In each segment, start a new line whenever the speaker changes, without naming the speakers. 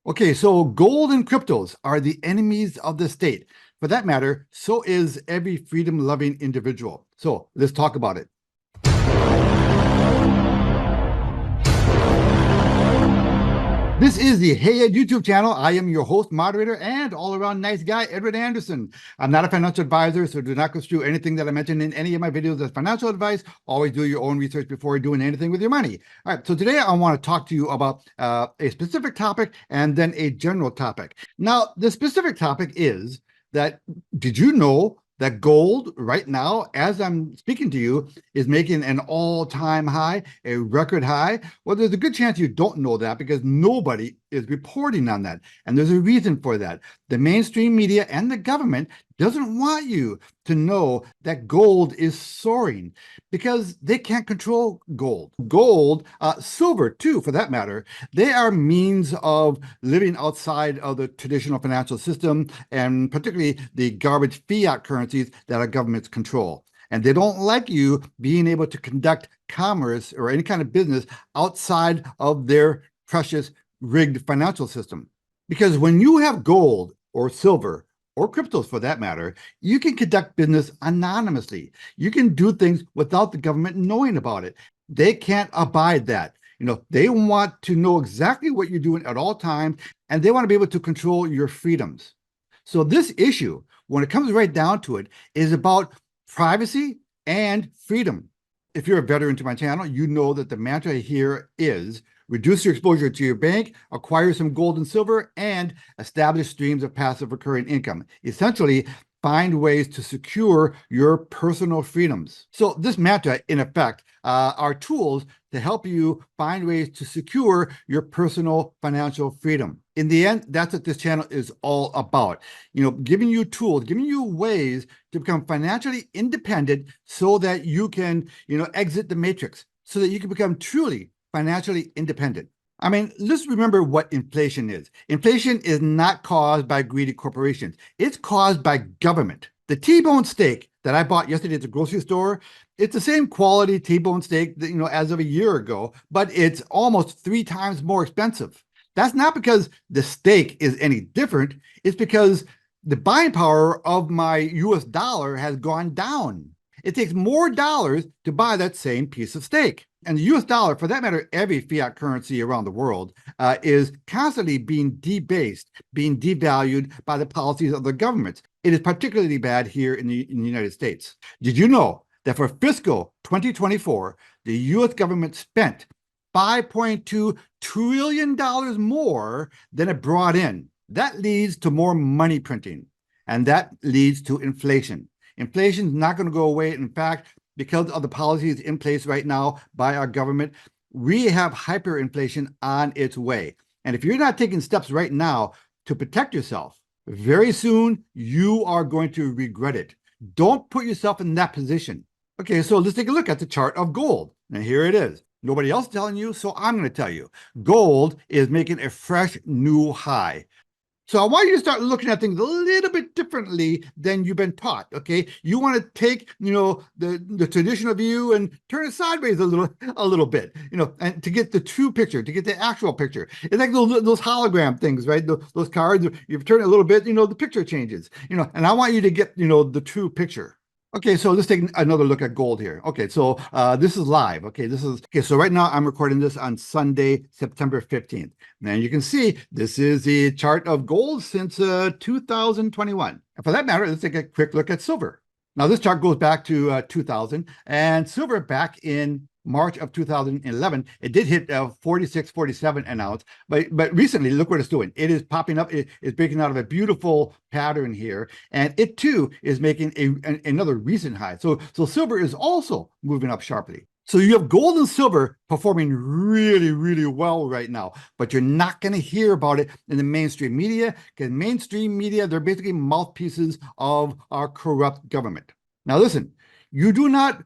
Okay, so gold and cryptos are the enemies of the state. For that matter, so is every freedom-loving individual. So let's talk about it. This is the Hey Ed YouTube channel. I am your host, moderator, and all-around nice guy, Edward Anderson. I'm not a financial advisor, so do not construe anything that I mention in any of my videos as financial advice. Always do your own research before doing anything with your money. All right, so today I want to talk to you about a specific topic and then a general topic. Now, the specific topic is that, did you know that gold right now, as I'm speaking to you, is making an all-time high, a record high? Well, there's a good chance you don't know that because nobody is reporting on that. And there's a reason for that. The mainstream media and the government doesn't want you to know that gold is soaring because they can't control gold. Gold, silver too, for that matter, they are means of living outside of the traditional financial system and particularly the garbage fiat currencies that our governments control. And they don't like you being able to conduct commerce or any kind of business outside of their precious rigged financial system. Because when you have gold or silver or cryptos for that matter, you can conduct business anonymously. You can do things without the government knowing about it. They can't abide that. They want to know exactly what you're doing at all times, and they want to be able to control your freedoms. So this issue, when it comes right down to it, is about privacy and freedom. If you're a veteran to my channel, you know that the mantra here is reduce your exposure to your bank, acquire some gold and silver, and establish streams of passive recurring income. Essentially, find ways to secure your personal freedoms. So this mantra, in effect, are tools to help you find ways to secure your personal financial freedom. In the end, that's what this channel is all about. Giving you tools, giving you ways to become financially independent so that you can, exit the matrix, so that you can become truly financially independent. I mean, let's remember what inflation is. Inflation is not caused by greedy corporations. It's caused by government. The T-bone steak that I bought yesterday at the grocery store, it's the same quality T-bone steak that, as of a year ago, but it's almost 3 times more expensive. That's not because the steak is any different. It's because the buying power of my US dollar has gone down. It takes more dollars to buy that same piece of steak. And the US dollar, for that matter, every fiat currency around the world, is constantly being debased, being devalued by the policies of the governments. It is particularly bad here in the United States. Did you know that for fiscal 2024, the US government spent $5.2 trillion more than it brought in? That leads to more money printing, and that leads to inflation. Inflation is not going to go away. In fact, because of the policies in place right now by our government, we have hyperinflation on its way. And if you're not taking steps right now to protect yourself, very soon you are going to regret it. Don't put yourself in that position. Okay, so let's take a look at the chart of gold. And here it is. Nobody else is telling you, so I'm going to tell you. Gold is making a fresh new high. So I want you to start looking at things a little bit differently than you've been taught, okay? You want to take, the traditional view and turn it sideways a little bit, and to get the true picture, to get the actual picture. It's like those hologram things, right? Those cards, you turn it a little bit, the picture changes, and I want you to get, the true picture. Okay, so let's take another look at gold here. Okay, so this is live. Okay, so right now I'm recording this on Sunday, September 15th. And you can see this is the chart of gold since 2021. And for that matter, let's take a quick look at silver. Now this chart goes back to 2000, and silver back in March of 2011, it did hit 46.47 an ounce, but recently, look what it's doing. It is popping up. It is breaking out of a beautiful pattern here, and it too is making another recent high. So silver is also moving up sharply. So you have gold and silver performing really, really well right now, but you're not going to hear about it in the mainstream media, because mainstream media, they're basically mouthpieces of our corrupt government. Now listen, you do not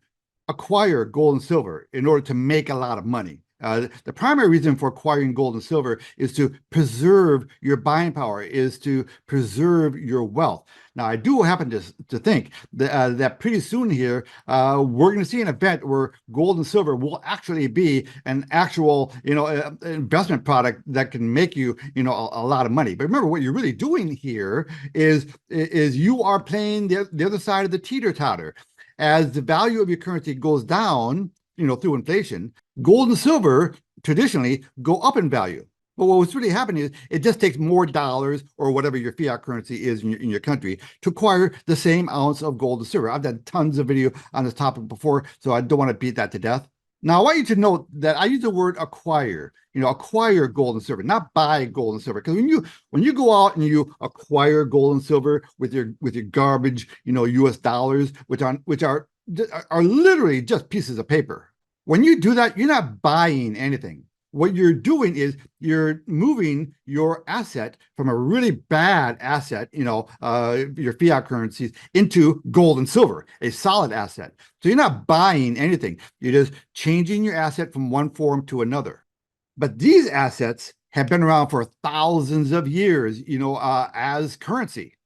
acquire gold and silver in order to make a lot of money. The primary reason for acquiring gold and silver is to preserve your buying power, is to preserve your wealth. Now, I do happen to think that pretty soon here, we're going to see an event where gold and silver will actually be an actual, investment product that can make you, a lot of money. But remember, what you're really doing here is you are playing the other side of the teeter-totter. As the value of your currency goes down, through inflation, gold and silver traditionally go up in value. But what's really happening is it just takes more dollars or whatever your fiat currency is in your country to acquire the same ounce of gold and silver. I've done tons of video on this topic before, so I don't want to beat that to death. Now, I want you to note that I use the word acquire, acquire gold and silver, not buy gold and silver. Because when you go out and you acquire gold and silver with your garbage, US dollars, which are literally just pieces of paper. When you do that, you're not buying anything. What you're doing is you're moving your asset from a really bad asset, your fiat currencies, into gold and silver, a solid asset. So you're not buying anything. You're just changing your asset from one form to another. But these assets have been around for thousands of years, as currency.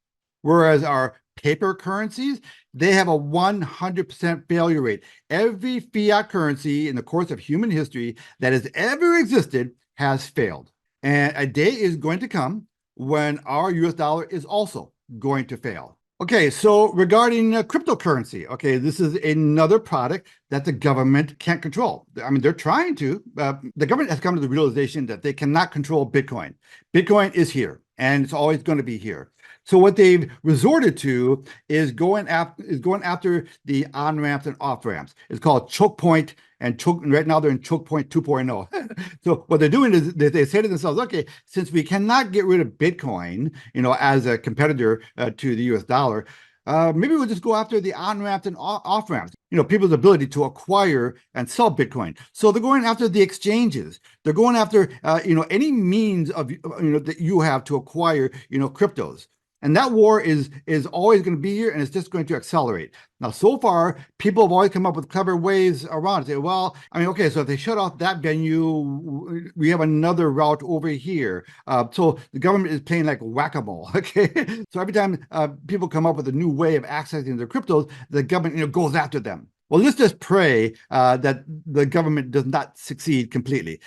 Whereas our paper currencies, they have a 100% failure rate. Every fiat currency in the course of human history that has ever existed has failed. And a day is going to come when our US dollar is also going to fail. Okay, so regarding cryptocurrency, okay, this is another product that the government can't control. I mean, they're trying to. The government has come to the realization that they cannot control Bitcoin. Bitcoin is here, and it's always going to be here. So what they've resorted to is going after the on-ramps and off-ramps. It's called choke point, and right now they're in choke point 2.0. So what they're doing is they say to themselves, okay, since we cannot get rid of Bitcoin, as a competitor to the US dollar, maybe we'll just go after the on-ramps and off-ramps, people's ability to acquire and sell Bitcoin. So they're going after the exchanges. They're going after, any means of, that you have to acquire, cryptos. And that war is always going to be here, and it's just going to accelerate. Now, so far, people have always come up with clever ways around it. Say, well, okay, so if they shut off that venue, we have another route over here. So the government is playing like whack-a-mole, okay? So every time people come up with a new way of accessing their cryptos, the government, goes after them. Well, let's just pray that the government does not succeed completely.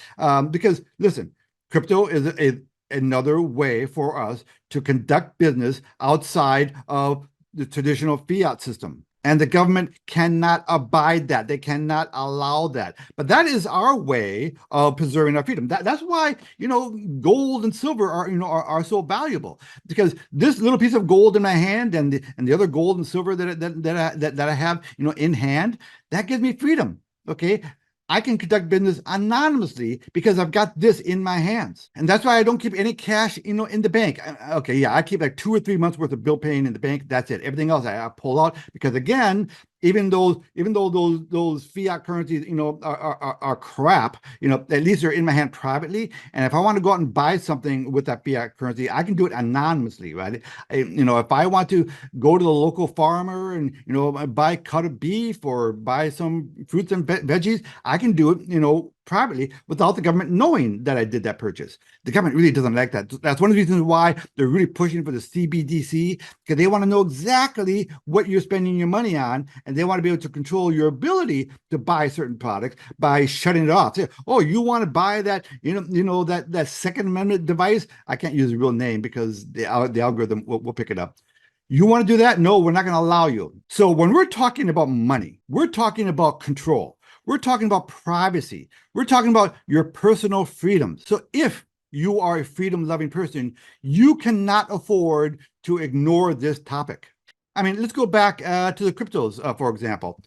Because, listen, crypto is another way for us to conduct business outside of the traditional fiat system. And the government cannot abide that. They cannot allow that. But that is our way of preserving our freedom. That's why, gold and silver are so valuable, because this little piece of gold in my hand and the other gold and silver that I have, in hand, that gives me freedom. Okay. I can conduct business anonymously because I've got this in my hands. And that's why I don't keep any cash, in the bank. Okay, yeah, I keep like 2 or 3 months worth of bill paying in the bank. That's it. Everything else I pull out, because again, even though those fiat currencies, are crap, at least they're in my hand privately. And if I want to go out and buy something with that fiat currency, I can do it anonymously, right? If I want to go to the local farmer and, buy a cut of beef or buy some fruits and veggies, I can do it, privately without the government knowing that I did that purchase. The government really doesn't like that. That's one of the reasons why they're really pushing for the CBDC, because they want to know exactly what you're spending your money on, and they want to be able to control your ability to buy certain products by shutting it off. Say, oh, you want to buy that, that Second Amendment device? I can't use the real name because the algorithm will pick it up. You want to do that? No, we're not going to allow you. So when we're talking about money, we're talking about control. We're talking about privacy. We're talking about your personal freedom. So if you are a freedom-loving person, you cannot afford to ignore this topic. Let's go back to the cryptos, for example.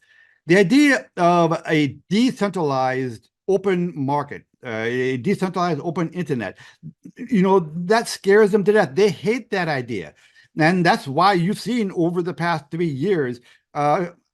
The idea of a decentralized open market, a decentralized open internet, that scares them to death. They hate that idea. And that's why you've seen over the past 3 years,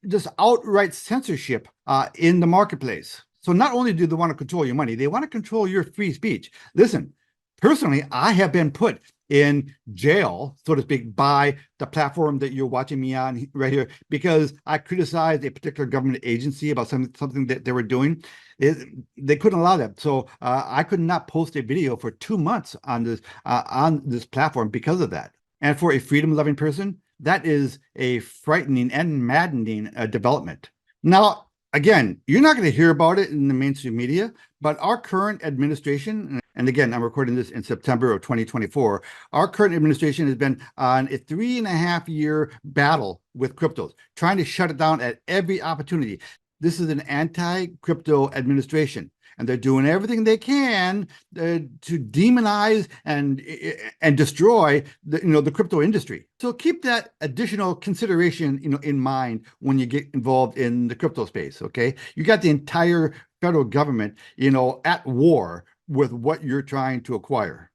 just outright censorship in the marketplace. So not only do they want to control your money, they want to control your free speech. Listen, personally, I have been put in jail, so to speak, by the platform that you're watching me on right here, because I criticized a particular government agency about something that they were doing. They couldn't allow that. So I could not post a video for 2 months on this platform because of that. And for a freedom-loving person, that is a frightening and maddening development. Now, again, you're not going to hear about it in the mainstream media, but our current administration, and again, I'm recording this in September of 2024, our current administration has been on a 3.5-year battle with cryptos, trying to shut it down at every opportunity. This is an anti-crypto administration, and they're doing everything they can to demonize and destroy the crypto industry. So keep that additional consideration in mind when you get involved in the crypto space. Okay, you got the entire federal government at war with what you're trying to acquire.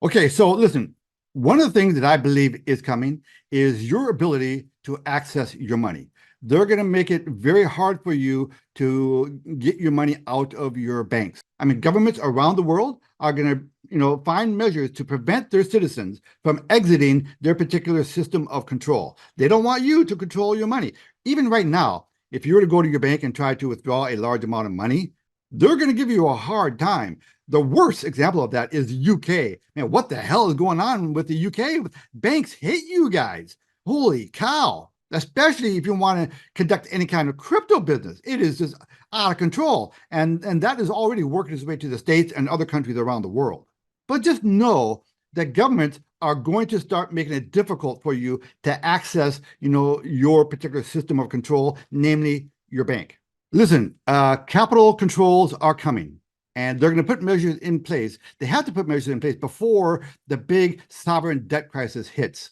Okay, so listen, one of the things that I believe is coming is your ability to access your money. They're going to make it very hard for you to get your money out of your banks. I mean, governments around the world are going to, find measures to prevent their citizens from exiting their particular system of control. They don't want you to control your money. Even right now, if you were to go to your bank and try to withdraw a large amount of money, they're going to give you a hard time. The worst example of that is the UK. Man, what the hell is going on with the UK? Banks hate you guys. Holy cow. Especially if you want to conduct any kind of crypto business. It is just out of control. And that is already working its way to the States and other countries around the world. But just know that governments are going to start making it difficult for you to access, your particular system of control, namely your bank. Listen, capital controls are coming. And they're going to put measures in place. They have to put measures in place before the big sovereign debt crisis hits,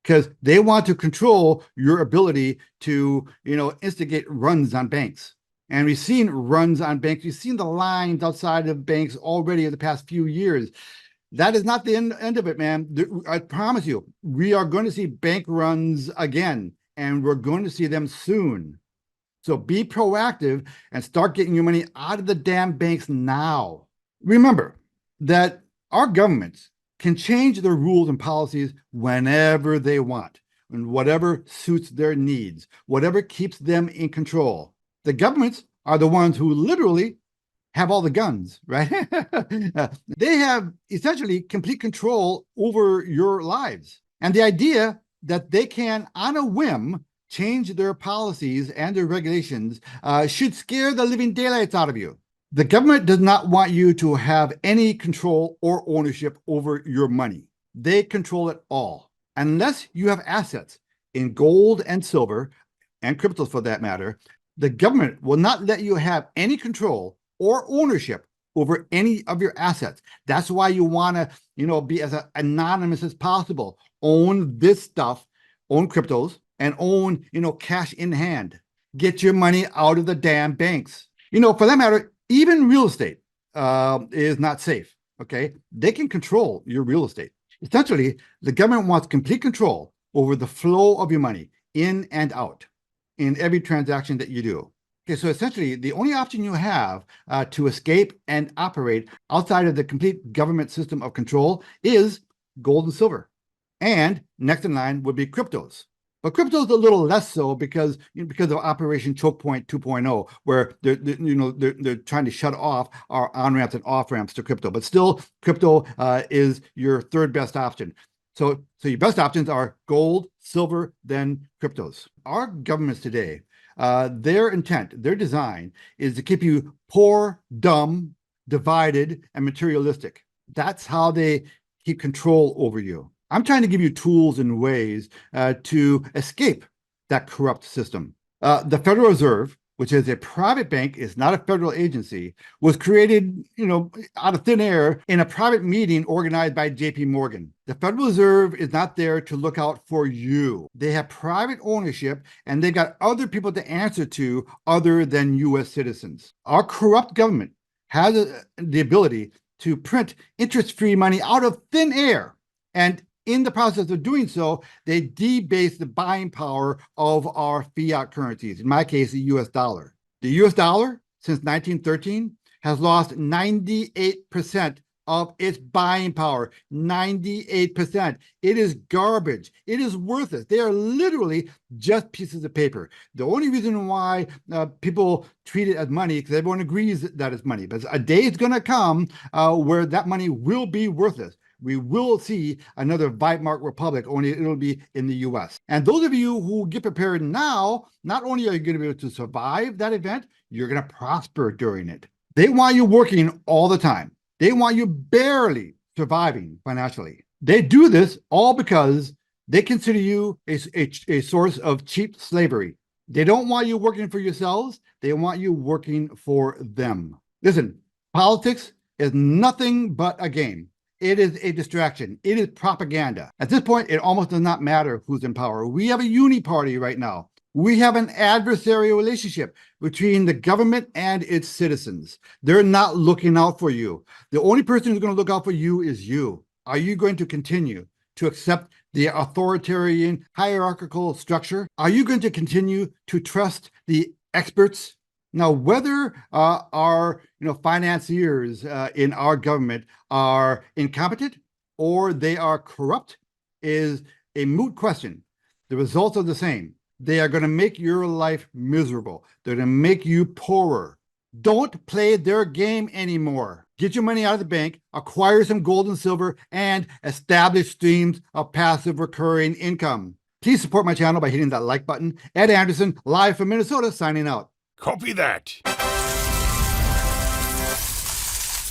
because they want to control your ability to, instigate runs on banks. And we've seen runs on banks. We've seen the lines outside of banks already in the past few years. That is not the end of it, man. I promise you, we are going to see bank runs again, and we're going to see them soon. So be proactive and start getting your money out of the damn banks now. Remember that our governments can change their rules and policies whenever they want, and whatever suits their needs, whatever keeps them in control. The governments are the ones who literally have all the guns, right? They have essentially complete control over your lives. And the idea that they can, on a whim, change their policies and their regulations should scare the living daylights out of you. The government does not want you to have any control or ownership over your money. They control it all. Unless you have assets in gold and silver, and cryptos for that matter, the government will not let you have any control or ownership over any of your assets. That's why you want to, be as anonymous as possible. Own this stuff, own cryptos, and own, cash in hand. Get your money out of the damn banks. For that matter, even real estate is not safe, okay? They can control your real estate. Essentially, the government wants complete control over the flow of your money in and out in every transaction that you do. Okay, so essentially, the only option you have to escape and operate outside of the complete government system of control is gold and silver. And next in line would be cryptos. But crypto is a little less so because of Operation Choke Point 2.0, where they're trying to shut off our on-ramps and off-ramps to crypto. But still, crypto is your third best option. So your best options are gold, silver, then cryptos. Our governments today, their intent, their design is to keep you poor, dumb, divided, and materialistic. That's how they keep control over you. I'm trying to give you tools and ways to escape that corrupt system. The Federal Reserve, which is a private bank, is not a federal agency, was created, out of thin air in a private meeting organized by JP Morgan. The Federal Reserve is not there to look out for you. They have private ownership, and they've got other people to answer to other than U.S. citizens. Our corrupt government has the ability to print interest-free money out of thin air, and in the process of doing so, they debase the buying power of our fiat currencies, in my case, the US dollar. The US dollar, since 1913, has lost 98% of its buying power. 98%. It is garbage. It is worthless. They are literally just pieces of paper. The only reason why people treat it as money, because everyone agrees that it's money, but a day is going to come where that money will be worthless. We will see another Weimar Republic, only it'll be in the US. And those of you who get prepared now, not only are you going to be able to survive that event, you're going to prosper during it. They want you working all the time. They want you barely surviving financially. They do this all because they consider you a source of cheap slavery. They don't want you working for yourselves. They want you working for them. Listen, politics is nothing but a game. It is a distraction. It is propaganda. At this point, it almost does not matter who's in power. We have a uni-party right now. We have an adversarial relationship between the government and its citizens. They're not looking out for you. The only person who's going to look out for you is you. Are you going to continue to accept the authoritarian hierarchical structure? Are you going to continue to trust the experts? Now, whether our financiers in our government are incompetent or they are corrupt is a moot question. The results are the same. They are going to make your life miserable. They're going to make you poorer. Don't play their game anymore. Get your money out of the bank, acquire some gold and silver, and establish streams of passive recurring income. Please support my channel by hitting that like button. Ed Anderson, live from Minnesota, signing out.
Copy that.